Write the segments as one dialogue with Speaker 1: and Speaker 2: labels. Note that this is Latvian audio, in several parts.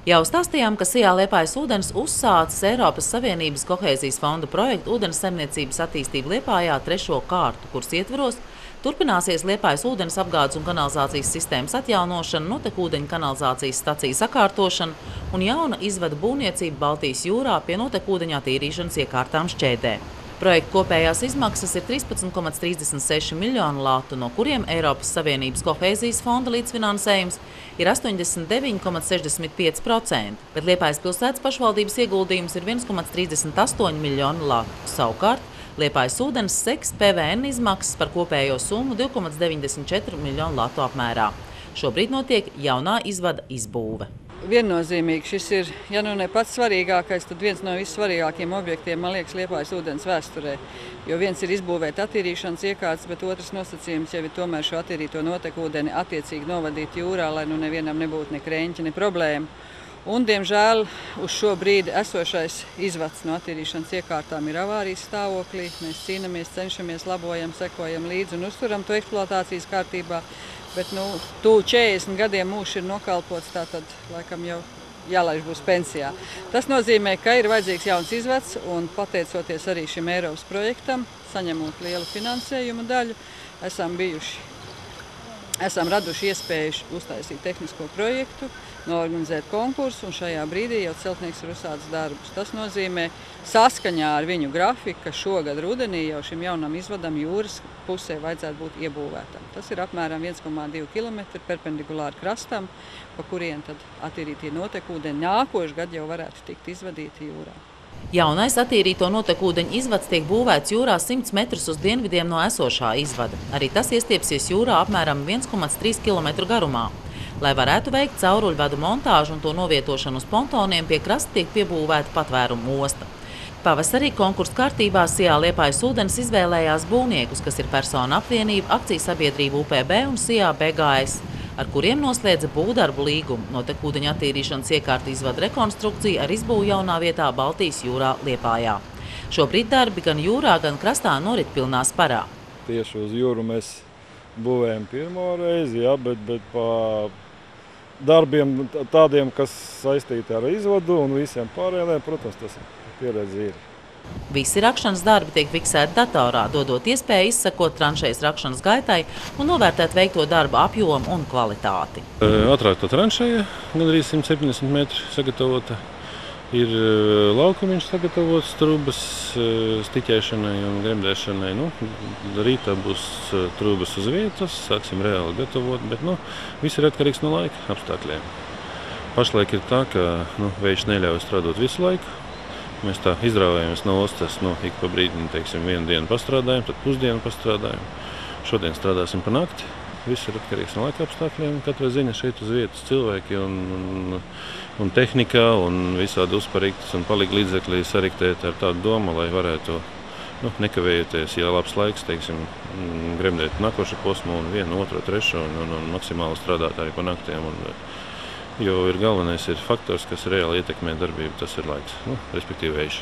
Speaker 1: Jau stāstījām, ka Sijā Liepājas ūdens uzsācis Eiropas Savienības kohēzijas fonda projektu ūdens saimniecības attīstību Liepājā 3. kārtu, kuras ietvaros turpināsies Liepājas ūdens apgādes un kanalizācijas sistēmas atjaunošana, notekūdeņu kanalizācijas staciju sakārtošana un jauna izvada būvniecība Baltijas jūrā pie notekūdeņu attīrīšanas iekārtām šķēdē. Projekta kopējās izmaksas ir 13,36 miljonu latu, no kuriem Eiropas Savienības kohēzijas fonda līdzfinansējums ir 89,65%, bet Liepājas pilsētas pašvaldības ieguldījums ir 1,38 miljonu latu. Savukārt, Liepājas ūdens seks PVN izmaksas par kopējo summu 2,94 miljonu latu apmērā. Šobrīd notiek jaunā izvada izbūve.
Speaker 2: Viennozīmīgi šis ir, ja nu ne pats svarīgākais, tad viens no vissvarīgākajiem objektiem, man liekas, Liepājas ūdens vēsturē. Jo viens ir izbūvēt attīrīšanas iekārtas, bet otrs nosacījums jau ir tomēr šo attīrīto notekūdeni attiecīgi novadīt jūrā, lai nu nevienam nebūtu ne kreņķi, ne problēma. Un, diemžēl, uz šo brīdi esošais izvads no attīrīšanas iekārtām ir avārijas stāvoklī. Mēs cīnāmies, cenšamies, labojam, sekojam līdzi un uzturam to eksploatācijas kārtībā. Bet, tuvu 40 gadiem mūžs ir nokalpots, tātad, laikam, jau jālaiž būs pensijā. Tas nozīmē, ka ir vajadzīgs jauns izvads, un pateicoties arī šim Eiropas projektam, saņemot lielu finansējumu daļu, esam raduši iespēju uztaisīt tehnisko projektu, noorganizēt konkursu, un šajā brīdī jau celtnieks ir uzsācis darbus. Tas nozīmē, saskaņā ar viņu grafiku, ka šogad rudenī jau šim jaunam izvadam jūras pusē vajadzētu būt iebūvētam. Tas ir apmēram 1,2 km perpendikulāri krastam, pa kurien tad attīrītie notekūdeņi nākošu gadu jau varētu tikt izvadīti jūrā.
Speaker 1: Jaunais attīrīto notekūdeņu izvads tiek būvēts jūrā 100 metrus uz dienvidiem no esošā izvada. Arī tas iestiepsies jūrā apmēram 1,3 km garumā. Lai varētu veikt cauruļvadu montāžu un to novietošanu uz pontoniem, pie krasta tiek piebūvēta patvērumu osta. Pavasarī konkursu kārtībā Sijā Liepājas ūdens izvēlējās būvniekus, kas ir personu apvienība, akcijas-sabiedrība UPB un Sijā BGS, ar kuriem noslēdza būvdarbu līgumu, notekūdeņu attīrīšanas iekārtu izvada rekonstrukciju ar izbūvu jaunā vietā Baltijas jūrā Liepājā. Šobrīd darbi gan jūrā, gan krastā norit pilnā sparā.
Speaker 3: Tieši uz jūru mēs būvējam pirmo reizi, bet pa darbiem tādiem, kas saistīti ar izvadu un visiem pārējiem, protams, tas pieredze ir.
Speaker 1: Visi rakšanas darbi tiek fiksēti datorā, dodot iespēju izsekot tranšejas rakšanas gaitai un novērtēt veikto darbu apjomu un kvalitāti.
Speaker 4: Atrākta tranšeja, gandrīz 170 metri sagatavota. Ir laukumiņš sagatavots trūbas stiķēšanai un gremdēšanai. Rītā būs trūbas uz vietas, sāksim reāli gatavot, bet viss ir atkarīgs no laika apstākļiem. Pašlaik ir tā, ka vējš neļauj strādāt visu laiku. Mēs tā izrāvājamies no ostas, ik pa brīdim, teiksim, vienu dienu pastrādājam, tad pusdienu pastrādājam. Šodien strādāsim pa nakti. Viss ir atkarīgs no laika apstākļiem. Katra ziņa šeit uz vietas cilvēki un tehnika un visādi uzparīgtas un palīgi līdzekļi sariktēt ar tādu domu, lai varētu nekavējoties, ja labs laiks, teiksim, gremdēt nākošo posmu un vienu, otro, trešo un maksimāli strādāt arī pa naktiem. Jo galvenais ir faktors, kas reāli ietekmē darbību, tas ir laiks, respektīvi vējš.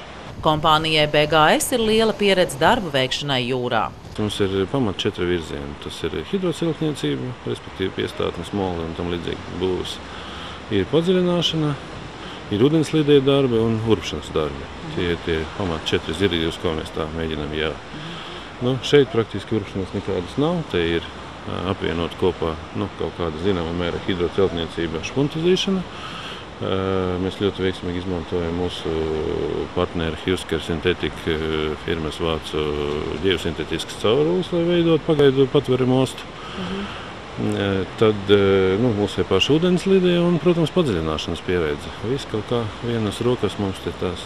Speaker 1: Kompānijai BGS ir liela pieredze darbu veikšanai jūrā.
Speaker 4: Mums ir pamat 4 virzieni. Tas ir hidroceltniecība, respektīvi piestātnes, moli un tam līdzīgi būvs. Ir padziļināšana, ir ūdenslīdēju darbi un urpšanas darbi. Tie pamat 4 zirgi, uz ko mēs tā mēģinām. Šeit praktiski urpšanas nekādas nav. Te ir apvienot kopā kaut kāda zināma mēra hidroceltniecība, špuntazīšana. Mēs ļoti veiksmīgi izmantojam mūsu partneri Husker Synthetic firmas vācu ģeosintētiskas caurules, lai veidot pagaidu patveramu ostu. Tad mūsu paša ūdenslīdē un, protams, padziļināšanas pieredze. Viss kaut kā vienas rokas mums te tās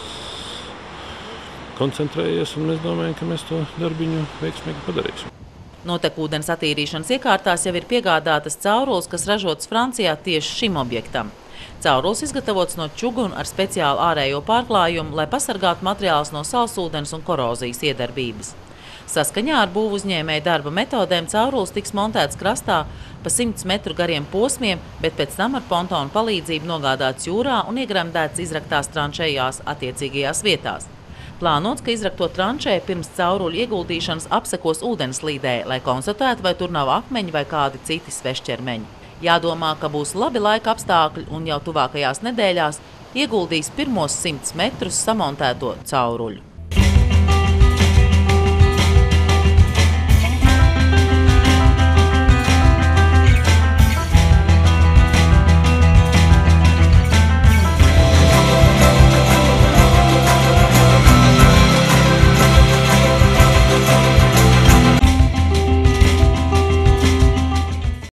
Speaker 4: koncentrējies, un mēs domājam, ka mēs to darbiņu veiksmīgi padarīsim.
Speaker 1: Notekūdens attīrīšanas iekārtās jau ir piegādātas caurules, kas ražotas Francijā tieši šim objektam. Caurules izgatavots no čuguna ar speciālu ārējo pārklājumu, lai pasargātu materiālus no saulsūdens un korozijas iedarbības. Saskaņā ar būvu uzņēmēju darba metodēm caurules tiks montēts krastā pa 100 metru gariem posmiem, bet pēc tam ar pontonu palīdzību nogādāts jūrā un iegremdēts izraktās tranšējās attiecīgajās vietās. Plānots, ka izrakto tranšēju pirms cauruļu ieguldīšanas apsekos ūdenslīdē, lai konstatētu, vai tur nav akmeņi vai kādi citi svešķermeņi. Jādomā, ka būs labi laika apstākļi un jau tuvākajās nedēļās ieguldīs pirmos 100 metrus samontēto cauruļu.